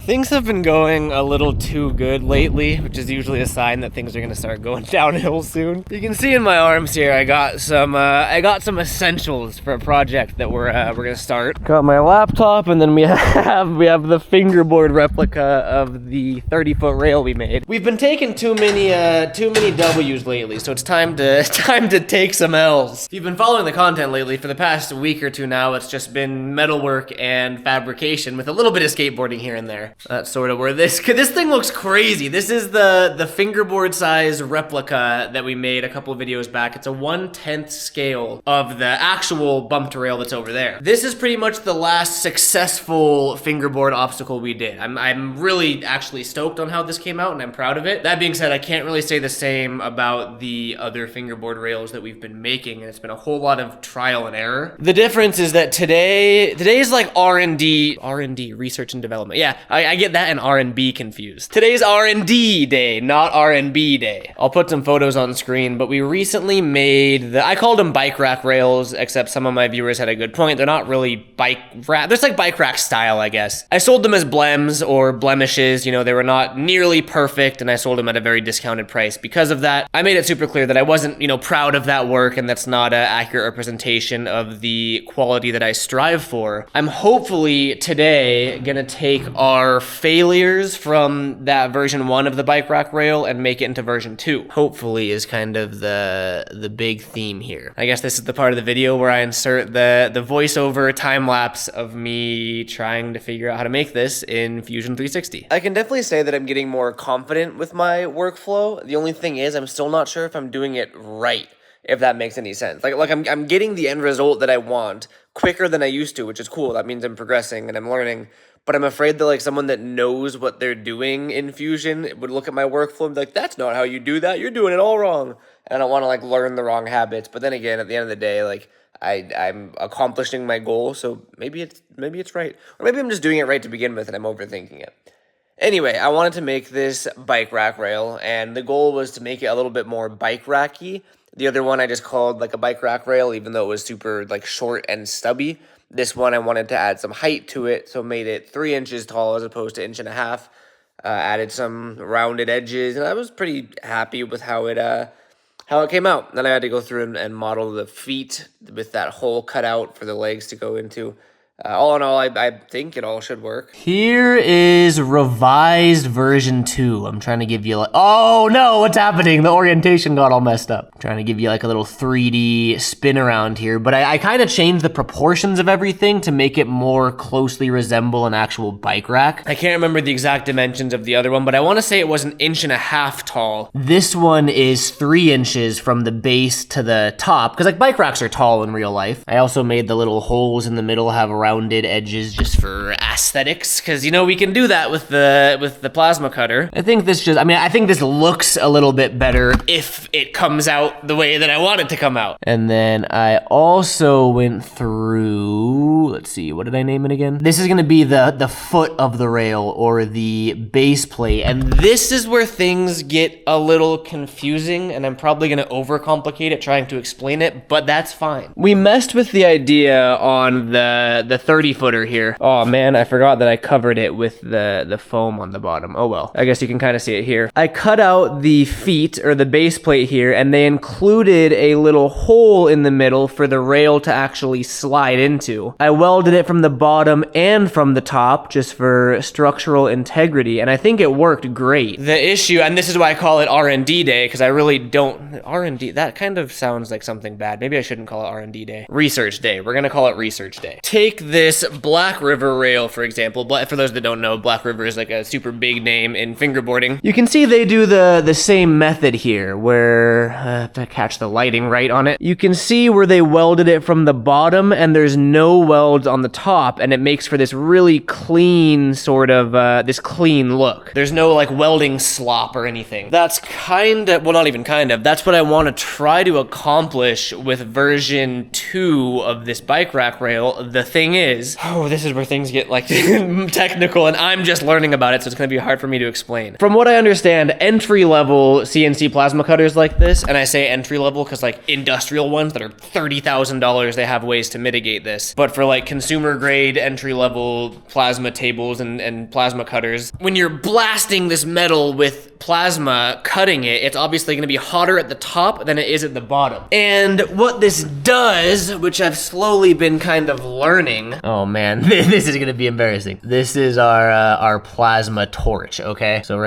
Things have been going a little too good lately, which is usually a sign that things are gonna start going downhill soon. You can see in my arms here, I got some essentials for a project that we're gonna start. Got my laptop, and then we have the Fingerboard replica of the 30-foot rail we made. We've been taking too many W's lately, so it's time to take some L's. If you've been following the content lately, for the past week or two now, it's just been metalwork and fabrication with a little bit of skateboarding here and there. That's sort of where this thing looks crazy. This is the Fingerboard size replica that we made a couple of videos back. It's a 1/10 scale of the actual bumped rail that's over there. This is pretty much the last successful Fingerboard obstacle we did. I'm really actually stoked on how this came out, and I'm proud of it. That being said, I can't really say the same about the other Fingerboard rails that we've been making, and it's been a whole lot of trial and error. The difference is that today's like R&D, research and development. Yeah, I get that and R&B confused. Today's R&D day, not R&B day. I'll put some photos on screen, but we recently made I called them bike rack rails, except some of my viewers had a good point. They're not really bike rack, they're like bike rack style, I guess. I sold them as blems or blemishes, you know, they were not nearly perfect, and I sold them at a very discounted price. Because of that, I made it super clear that I wasn't, you know, proud of that work, and that's not an accurate representation of the quality that I strive for. I'm hopefully today gonna take our failures from that version 1 of the bike rack rail and make it into version 2. Hopefully is kind of the big theme here. I guess this is the part of the video where I insert the voiceover time lapse of me trying to figure out how to make this in Fusion 360. I can definitely say that I'm getting more confident with my workflow. The only thing is I'm still not sure if I'm doing it right, if that makes any sense. Like I'm getting the end result that I want quicker than I used to, which is cool. That means I'm progressing and I'm learning. But I'm afraid that like someone that knows what they're doing in Fusion would look at my workflow and be like, that's not how you do that. You're doing it all wrong. And I don't want to like learn the wrong habits. But then again, at the end of the day, like I'm accomplishing my goal. So maybe it's right. Or maybe I'm just doing it right to begin with and I'm overthinking it. Anyway, I wanted to make this bike rack rail, and the goal was to make it a little bit more bike racky. The other one I just called like a bike rack rail, even though it was super like short and stubby. This one I wanted to add some height to it, so made it 3 inches tall as opposed to 1.5 inches. Added some rounded edges, and I was pretty happy with how it came out. Then I had to go through and model the feet with that hole cut out for the legs to go into. All in all, I think it all should work. Here is revised version 2. I'm trying to give you like, oh no, what's happening? The orientation got all messed up. I'm trying to give you like a little 3D spin around here, but I kind of changed the proportions of everything to make it more closely resemble an actual bike rack. I can't remember the exact dimensions of the other one, but I want to say it was 1.5 inches tall. This one is 3 inches from the base to the top, because like bike racks are tall in real life. I also made the little holes in the middle have rounded edges just for aesthetics, because you know we can do that with the plasma cutter. I think this looks a little bit better if it comes out the way that I want it to come out. And then I also went through, let's see, what did I name it again? This is gonna be the foot of the rail, or the base plate, and this is where things get a little confusing, and I'm probably gonna overcomplicate it trying to explain it, but that's fine. We messed with the idea on the 30-footer here. Oh man, I forgot that I covered it with the foam on the bottom. Oh well, I guess you can kind of see it here. I cut out the feet, or the base plate here, and they included a little hole in the middle for the rail to actually slide into. I welded it from the bottom and from the top just for structural integrity, and I think it worked great. The issue, and this is why I call it R&D day, because I really don't, R&D, that kind of sounds like something bad. Maybe I shouldn't call it R&D day. Research day. We're gonna call it research day. Take this Black River rail, for example. For those that don't know, Black River is like a super big name in fingerboarding. You can see they do the same method here, where, to catch the lighting right on it, you can see where they welded it from the bottom, and there's no welds on the top, and it makes for this really clean sort of, this clean look. There's no like welding slop or anything. That's kind of, well, not even kind of, that's what I want to try to accomplish with version 2 of this bike rack rail. The thing thing is, this is where things get like technical, and I'm just learning about it, so it's gonna be hard for me to explain. From what I understand, entry-level CNC plasma cutters like this, and I say entry-level because like industrial ones that are $30,000, they have ways to mitigate this. But for like consumer-grade entry-level plasma tables and plasma cutters, when you're blasting this metal with plasma, cutting it, it's obviously gonna be hotter at the top than it is at the bottom. And what this does, which I've slowly been kind of learning, oh man, this is gonna be embarrassing. This is our plasma torch, okay? So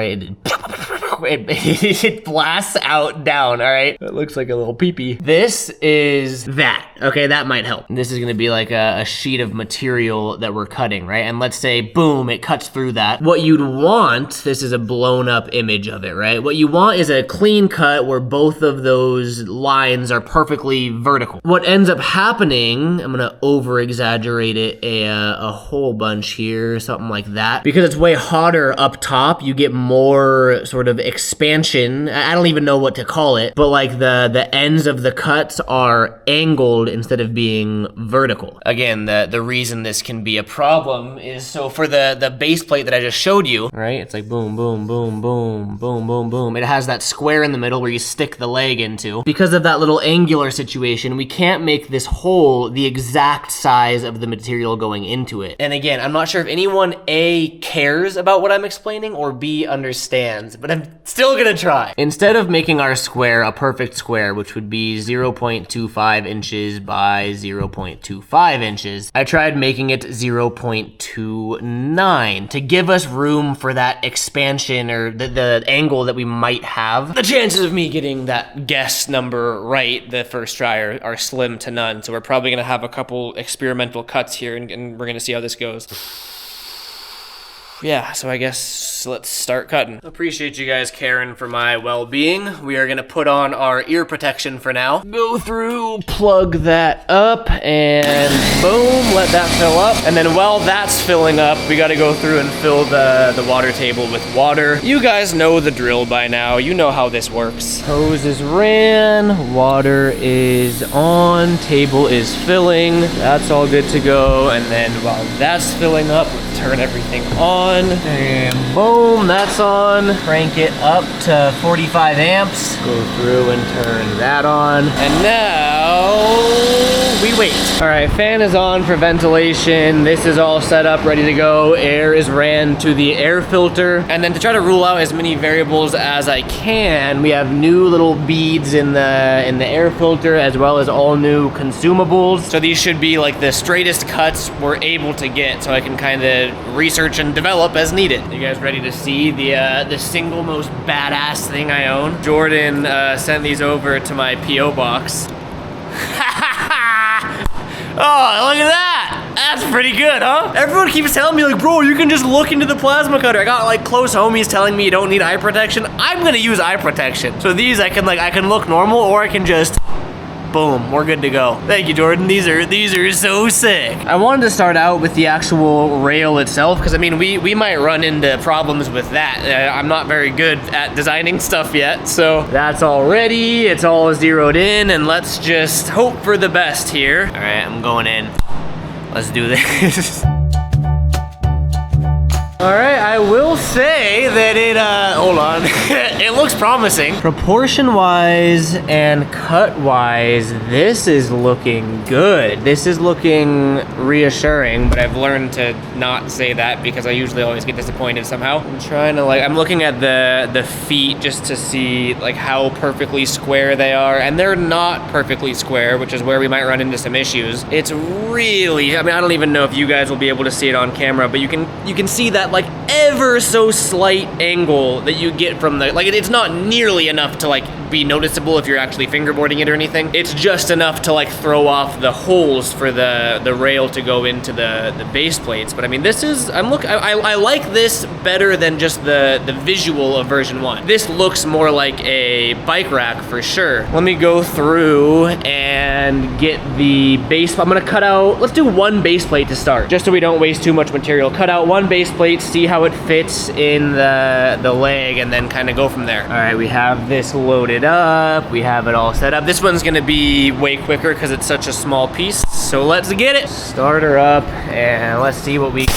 it blasts out down, all right? It looks like a little pee-pee. This is that, okay? That might help. This is gonna be like a sheet of material that we're cutting, right? And let's say, boom, it cuts through that. What you'd want, this is a blown up image of it, right? What you want is a clean cut where both of those lines are perfectly vertical. What ends up happening, I'm gonna over exaggerate it a whole bunch here, something like that. Because it's way hotter up top, you get more sort of expansion. I don't even know what to call it, but like the ends of the cuts are angled instead of being vertical. Again, the reason this can be a problem is so for the base plate that I just showed you, right? It's like boom, boom, boom, boom, boom, boom, boom. It has that square in the middle where you stick the leg into. Because of that little angular situation, we can't make this hole the exact size of the material going into it. And again, I'm not sure if anyone A, cares about what I'm explaining, or B, understands, but I'm still gonna try. Instead of making our square a perfect square, which would be 0.25 inches by 0.25 inches, I tried making it 0.29 to give us room for that expansion or the angle that we might have. The chances of me getting that guess number right the first try are slim to none, so we're probably gonna have a couple experimental cuts here and we're gonna see how this goes. Yeah, so I guess let's start cutting. Appreciate you guys caring for my well-being. We are gonna put on our ear protection for now. Go through, plug that up, and boom, let that fill up. And then while that's filling up, we gotta go through and fill the water table with water. You guys know the drill by now. You know how this works. Hose is ran, water is on, table is filling. That's all good to go. And then while that's filling up, let's turn everything on. And boom, that's on. Crank it up to 45 amps. Go through and turn that on. And now we wait. All right, fan is on for ventilation. This is all set up, ready to go. Air is ran to the air filter. And then to try to rule out as many variables as I can, we have new little beads in the air filter, as well as all new consumables. So these should be like the straightest cuts we're able to get, so I can kind of research and develop as needed. You guys ready to see the single most badass thing I own? Jordan sent these over to my P.O. box. Oh, look at that! That's pretty good, huh? Everyone keeps telling me like, bro, you can just look into the plasma cutter. I got like close homies telling me you don't need eye protection. I'm gonna use eye protection. So these I can look normal, or I can just boom, we're good to go. Thank you, Jordan. These are so sick. I wanted to start out with the actual rail itself, because I mean, we might run into problems with that. I'm not very good at designing stuff yet, so that's all ready. It's all zeroed in, and let's just hope for the best here. All right, I'm going in. Let's do this. All right, I will say that it, hold on, it looks promising. Proportion-wise and cut-wise, this is looking good. This is looking reassuring, but I've learned to not say that because I usually always get disappointed somehow. I'm trying to I'm looking at the feet just to see like how perfectly square they are, and they're not perfectly square, which is where we might run into some issues. It's really, I mean, I don't even know if you guys will be able to see it on camera, but you can see that like ever so slight angle that you get from the, like it's not nearly enough to like be noticeable if you're actually fingerboarding it or anything. It's just enough to like throw off the holes for the rail to go into the base plates. But I mean, this is, I like this better than just the visual of version 1. This looks more like a bike rack for sure. Let me go through and get the base. I'm gonna cut out, let's do one base plate to start, just so we don't waste too much material. Cut out one base plate, see how it fits in the leg, and then kind of go from there. All right, we have this loaded. it up. We have it all set up. This one's gonna be way quicker because it's such a small piece. So let's get it. Start her up and let's see what we...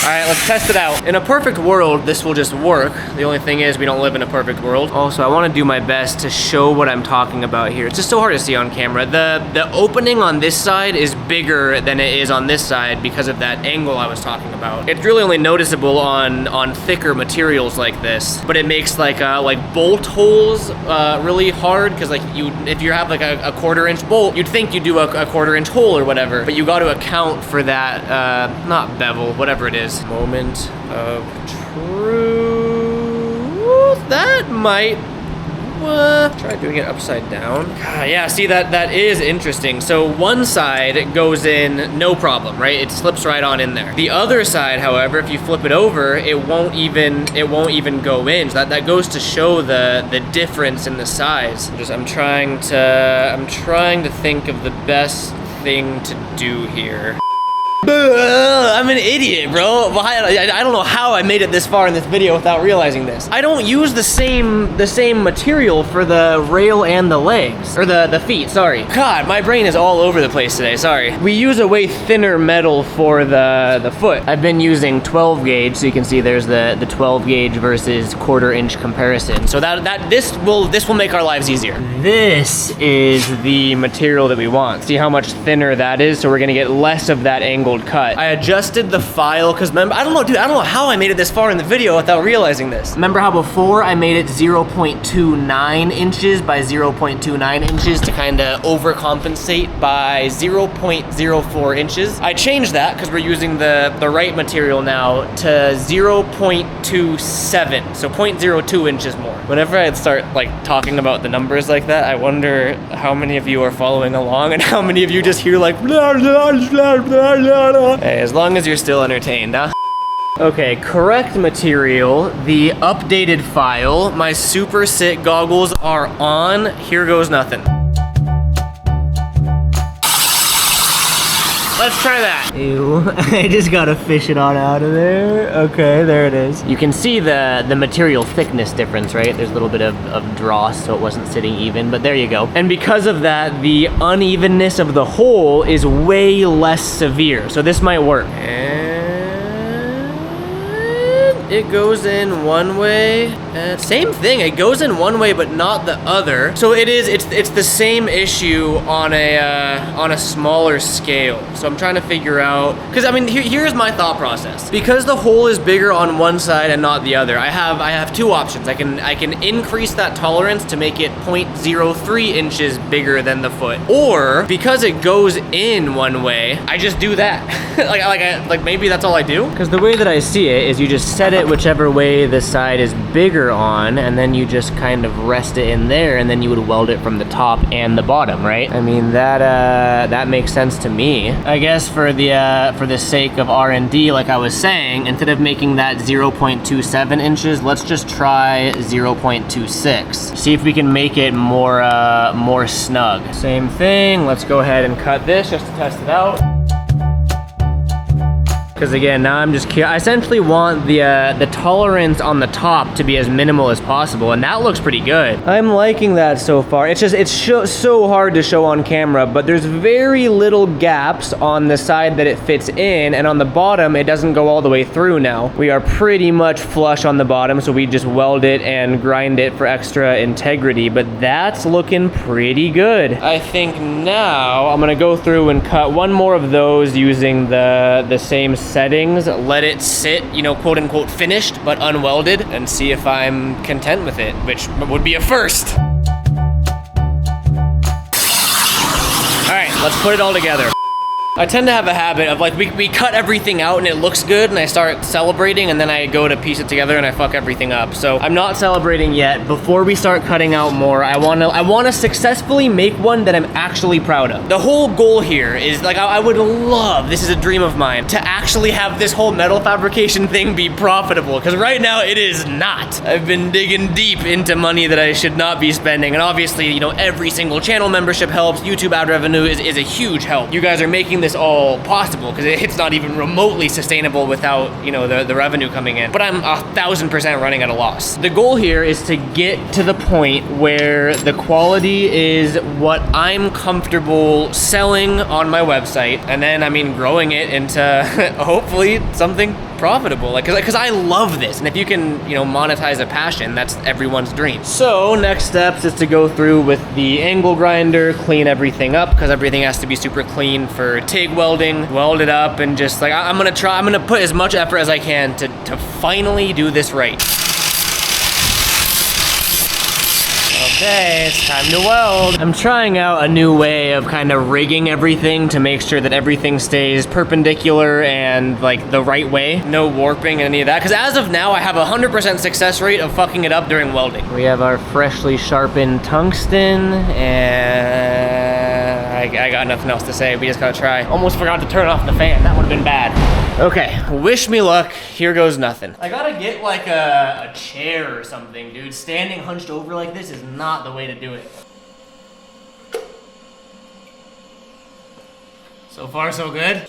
All right, let's test it out. In a perfect world, this will just work. The only thing is we don't live in a perfect world. Also, I wanna do my best to show what I'm talking about here. It's just so hard to see on camera. The opening on this side is bigger than it is on this side because of that angle I was talking about. It's really only noticeable on thicker materials like this, but it makes like bolt holes really hard because like if you have like a 1/4 inch bolt, you'd think you do a 1/4 inch hole or whatever, but you got to account for that, not bevel, whatever it is. Moment of truth. That might try doing it upside down. Yeah, see that is interesting. So one side goes in no problem, right? It slips right on in there. The other side, however, if you flip it over, it won't even go in. So that goes to show the difference in the size. I'm trying to think of the best thing to do here. I'm an idiot, bro. I don't know how I made it this far in this video without realizing this. I don't use the same material for the rail and the legs, or the feet, sorry. God, my brain is all over the place today, sorry. We use a way thinner metal for the foot. I've been using 12 gauge, so you can see there's the 12 gauge versus 1/4 inch comparison. So this will make our lives easier. This is the material that we want. See how much thinner that is? So we're gonna get less of that angled cut. I adjusted the file because remember, I don't know how I made it this far in the video without realizing this. Remember how before I made it 0.29 inches by 0.29 inches to kind of overcompensate by 0.04 inches? I changed that because we're using the right material now to 0.27, so 0.02 inches more. Whenever I start like talking about the numbers like that, I wonder how many of you are following along and how many of you just hear like blah, blah, blah, blah, blah. Hey, as long as you're still entertained, huh? Okay, correct material, the updated file, my super sick goggles are on, here goes nothing. Let's try that. Ew, I just gotta fish it on out of there. Okay, there it is. You can see the material thickness difference, right? There's a little bit of dross, so it wasn't sitting even, but there you go. And because of that, the unevenness of the hole is way less severe, so this might work. And it goes in one way. Same thing, it goes in one way but not the other. So it's the same issue on a smaller scale. So I'm trying to figure out, because I mean here's my thought process. Because the hole is bigger on one side and not the other, I have two options. I can increase that tolerance to make it 0.03 inches bigger than the foot, or because it goes in one way, I just do that. like maybe that's all I do. Because the way that I see it is you just set it whichever way the side is bigger on, and then you just kind of rest it in there, and then you would weld it from the top and the bottom, right? I mean that makes sense to me. I guess for the sake of R&D, like I was saying, instead of making that 0.27 inches, let's just try 0.26. See if we can make it more snug. Same thing. Let's go ahead and cut this just to test it out. Because again, now I'm just curious. I essentially want the tolerance on the top to be as minimal as possible, and that looks pretty good. I'm liking that so far. It's so hard to show on camera, but there's very little gaps on the side that it fits in, and on the bottom, it doesn't go all the way through now. We are pretty much flush on the bottom, so we just weld it and grind it for extra integrity, but that's looking pretty good. I think now I'm gonna go through and cut one more of those using the same settings, let it sit, you know, quote unquote finished but unwelded, and see if I'm content with it, which would be a first. All right, let's put it all together. I tend to have a habit of like, we cut everything out and it looks good and I start celebrating, and then I go to piece it together and I fuck everything up. So I'm not celebrating yet. Before we start cutting out more, I wanna successfully make one that I'm actually proud of. The whole goal here is like, I would love, this is a dream of mine, to actually have this whole metal fabrication thing be profitable, because right now it is not. I've been digging deep into money that I should not be spending, and obviously, you know, every single channel membership helps. YouTube ad revenue is a huge help. You guys are making this all possible, because it's not even remotely sustainable without, you know, the revenue coming in. But I'm 1,000% running at a loss. The goal here is to get to the point where the quality is what I'm comfortable selling on my website, and then, I mean, growing it into hopefully something profitable, like, because I love this, and if you can, you know, monetize a passion, that's everyone's dream. So next steps is to go through with the angle grinder, clean everything up, because everything has to be super clean for TIG welding, weld it up, and just like, I'm gonna put as much effort as I can to finally do this right. Okay, it's time to weld. I'm trying out a new way of kind of rigging everything to make sure that everything stays perpendicular and like the right way. No warping and any of that. Because as of now, I have a 100% success rate of fucking it up during welding. We have our freshly sharpened tungsten, and I got nothing else to say. We just gotta try. Almost forgot to turn off the fan. That would've been bad. Okay, wish me luck. Here goes nothing. I gotta get like a chair or something, dude. Standing hunched over like this is not the way to do it. So far, so good.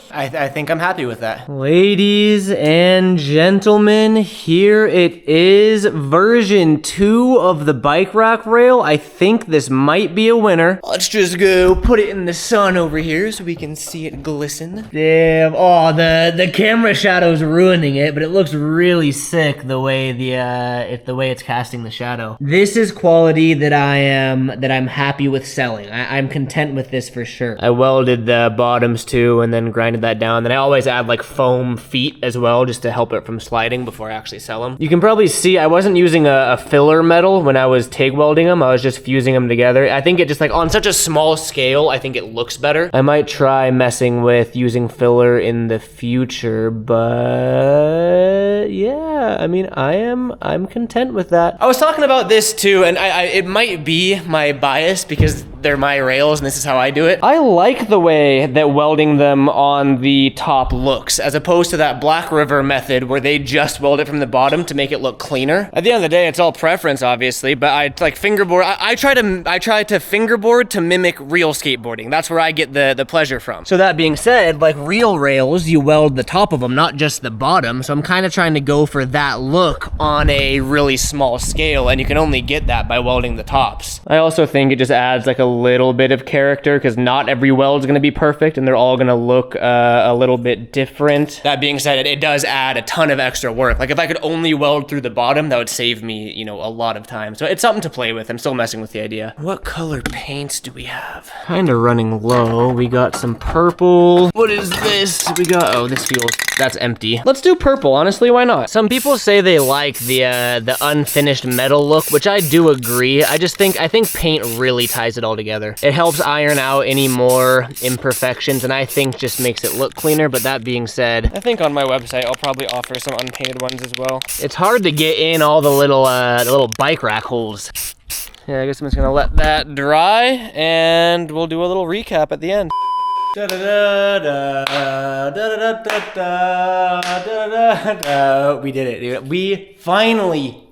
I think I'm happy with that. Ladies and gentlemen, here it is, version 2 of the bike rack rail. I think this might be a winner. Let's just go put it in the sun over here so we can see it glisten. Damn, oh, the camera shadow's ruining it, but it looks really sick the way it's casting the shadow. This is quality that I'm happy with selling. I'm content with this for sure. I welded the bottoms too, and then grinded that down. Then I always add like foam feet as well, just to help it from sliding before I actually sell them. You can probably see I wasn't using a filler metal when I was TIG welding them. I was just fusing them together. I think it just like on such a small scale, I think it looks better. I might try messing with using filler in the future, but yeah, I mean, I'm content with that. I was talking about this too, and it might be my bias because they're my rails and this is how I do it. I like the way that welding them on the top looks, as opposed to that Black River method where they just weld it from the bottom to make it look cleaner. At the end of the day, it's all preference, obviously, but I like fingerboard. I try to fingerboard to mimic real skateboarding. That's where I get the pleasure from. So that being said, like real rails, you weld the top of them, not just the bottom. So I'm kind of trying to go for that look on a really small scale, and you can only get that by welding the tops. I also think it just adds like a little bit of character, because not every weld is going to be perfect, and they're all going to look a little bit different. That being said, it does add a ton of extra work. Like if I could only weld through the bottom, that would save me, you know, a lot of time. So it's something to play with. I'm still messing with the idea. What color paints do we have? Kind of running low. We got some purple. What is this? We got, oh, this feels, that's empty. Let's do purple, honestly, why not? Some people say they like the unfinished metal look, which I do agree. I think paint really ties it all together. It helps iron out any more imperfections, and I think just makes it look cleaner. But that being said, I think on my website I'll probably offer some unpainted ones as well. It's hard to get in all the little bike rack holes. Yeah, I guess I'm just gonna let that dry, and we'll do a little recap at the end. We did it, dude. We finally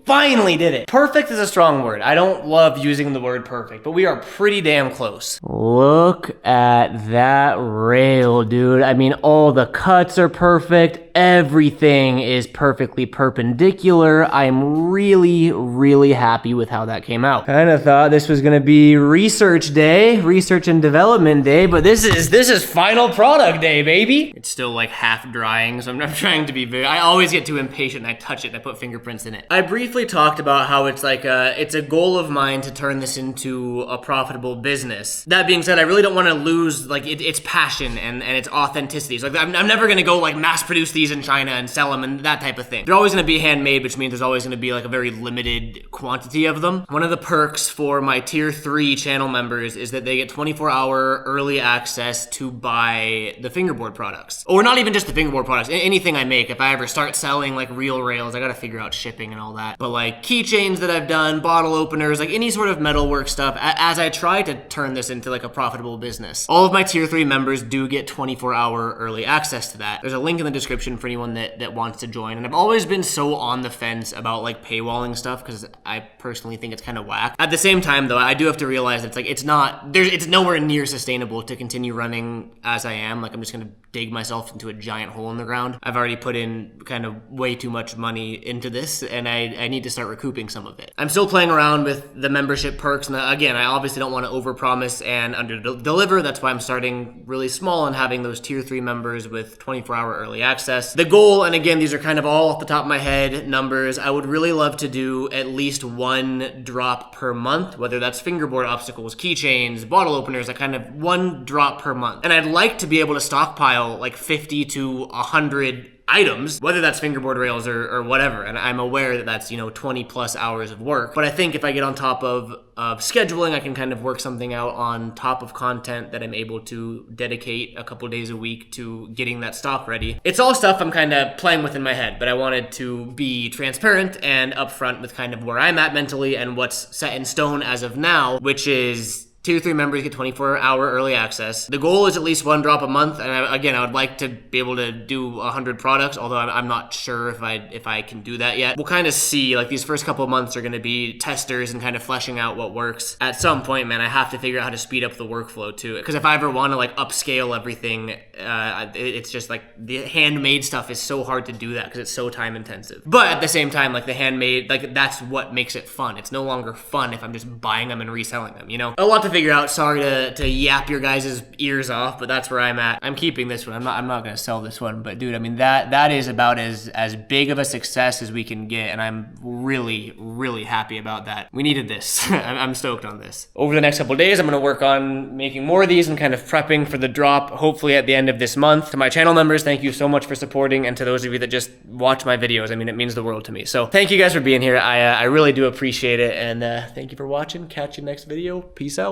did it. Perfect is a strong word. I don't love using the word perfect, but we are pretty damn close. Look at that rail, dude. I mean, all the cuts are perfect. Everything is perfectly perpendicular. I'm really, really happy with how that came out. Kind of thought this was gonna be research day, research and development day, but this is final product day, baby. It's still like half drying, so I'm not trying to be very, I always get too impatient and I touch it and I put fingerprints in it. I briefly talked about how it's like it's a goal of mine to turn this into a profitable business. That being said, I really don't want to lose like its passion and its authenticity. So like I'm never gonna go like mass produce these in China and sell them and that type of thing. They're always gonna be handmade, which means there's always gonna be like a very limited quantity of them. One of the perks for my tier 3 channel members is that they get 24-hour early access to buy the Fingerboard products. Or not even just the Fingerboard products, anything I make. If I ever start selling like real rails, I gotta figure out shipping and all that. But like keychains that I've done, bottle openers, like any sort of metalwork stuff, as I try to turn this into like a profitable business. All of my tier 3 members do get 24-hour early access to that. There's a link in the description description for anyone that wants to join. And I've always been so on the fence about like paywalling stuff because I personally think it's kind of whack. At the same time though, I do have to realize that it's nowhere near sustainable to continue running as I am. Like I'm just gonna dig myself into a giant hole in the ground. I've already put in kind of way too much money into this, and I need to start recouping some of it. I'm still playing around with the membership perks, and again, I obviously don't want to overpromise and under-deliver. That's why I'm starting really small and having those tier 3 members with 24-hour early access. The goal, and again, these are kind of all off the top of my head numbers, I would really love to do at least 1 drop per month, whether that's fingerboard obstacles, keychains, bottle openers, that kind of 1 drop per month. And I'd like to be able to stockpile like 50 to 100 items, whether that's fingerboard rails or whatever. And I'm aware that that's, 20 plus hours of work. But I think if I get on top of scheduling, I can kind of work something out on top of content that I'm able to dedicate a couple days a week to getting that stock ready. It's all stuff I'm kind of playing with in my head, but I wanted to be transparent and upfront with kind of where I'm at mentally and what's set in stone as of now, which is Tier 3 members get 24-hour early access. The goal is at least 1 drop a month, and I would like to be able to do 100 products, although I'm not sure if I can do that yet. We'll kind of see, like these first couple of months are going to be testers and kind of fleshing out what works. At some point, man, I have to figure out how to speed up the workflow too, because if I ever want to like upscale everything, it's just like the handmade stuff is so hard to do that because it's so time intensive. But at the same time, like the handmade, like that's what makes it fun. It's no longer fun if I'm just buying them and reselling them, A lot to figure out. Sorry to yap your guys' ears off, but that's where I'm at. I'm keeping this one. I'm not gonna sell this one, but dude, I mean that is about as big of a success as we can get, and I'm really happy about that. We needed this. I'm stoked on this. Over the next couple of days, I'm gonna work on making more of these and kind of prepping for the drop, hopefully at the end of this month. To my channel members, thank you so much for supporting, and to those of you that just watch my videos, I mean, it means the world to me. So thank you guys for being here. I really do appreciate it, and thank you for watching. Catch you next video. Peace out.